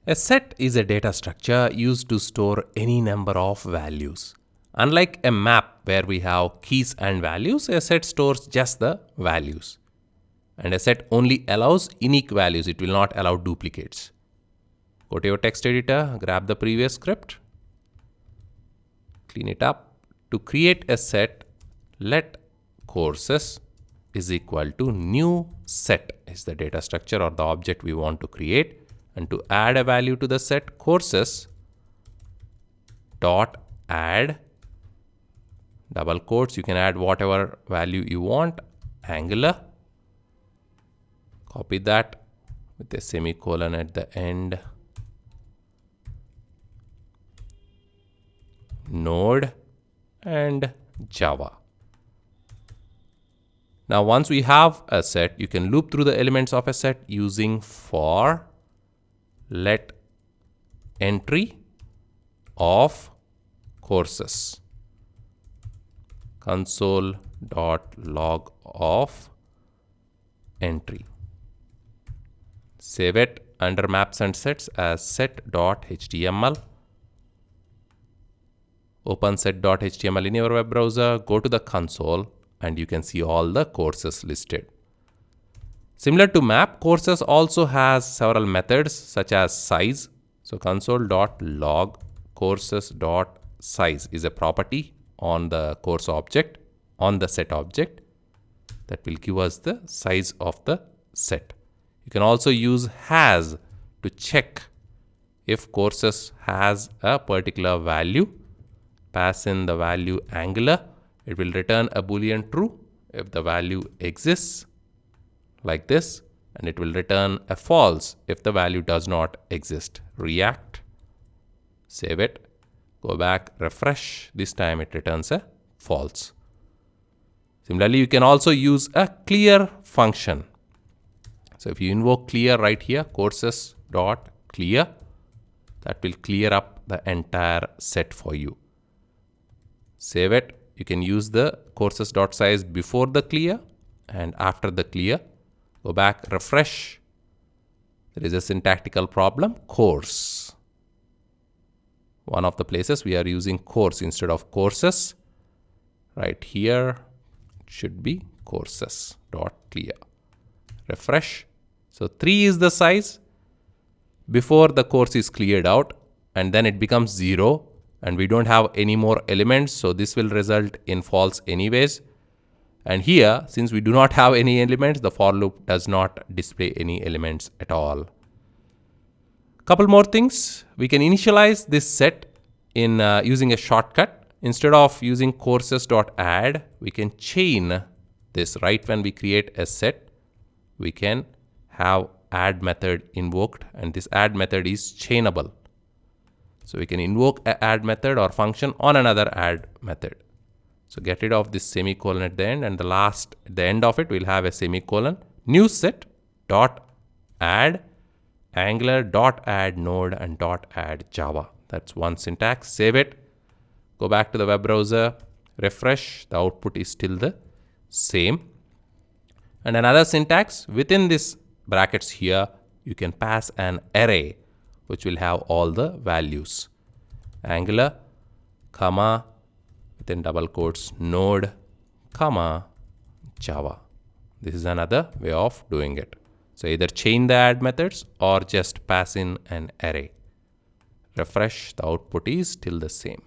A set is a data structure used to store any number of values. Unlike a map where we have keys and values, a set stores just the values. And a set only allows unique values. It will not allow duplicates. Go to your text editor, grab the previous script, clean it up. To create a set, let courses is equal to new set is the data structure or the object we want to create. And to add a value to the set, courses dot add double quotes. You can add whatever value you want. Angular. Copy that with a semicolon at the end. Node and Java. Now once we have a set, you can loop through the elements of a set using for let entry of courses. Console.log of entry. Save it under maps and sets as set.html. Open set.html in your web browser, go to the console, and you can see all the courses listed. Similar to map, courses also has several methods such as size. So console.log courses.size is a property on the course object, on the set object, that will give us the size of the set. You can also use has to check if courses has a particular value. Pass in the value Angular. It will return a Boolean true if the value exists, like this, and it will return a false if the value does not exist. React, save it, go back, refresh. This time it returns a false. Similarly, you can also use a clear function. So if you invoke clear right here, courses.clear, that will clear up the entire set for you. Save it. You can use the courses.size before the clear and after the clear. Go back, refresh. There is a syntactical problem, course. One of the places we are using course instead of courses. Right here, it should be courses.clear. Refresh. So 3 is the size before the course is cleared out, and then it becomes 0, and we don't have any more elements. So this will result in false anyways. And here, since we do not have any elements, the for loop does not display any elements at all. Couple more things. We can initialize this set in using a shortcut. Instead of using courses.add, we can chain this. Right when we create a set, we can have add method invoked, and this add method is chainable. So we can invoke an add method or function on another add method. So get rid of this semicolon at the end, and at the end of it, we'll have a semicolon. New set dot add Angular dot add node and dot add Java. That's one syntax. Save it. Go back to the web browser. Refresh. The output is still the same. And another syntax within this brackets here, you can pass an array which will have all the values. Angular, comma, within double quotes, node, comma, Java. This is another way of doing it. So either chain the add methods or just pass in an array. Refresh, the output is still the same.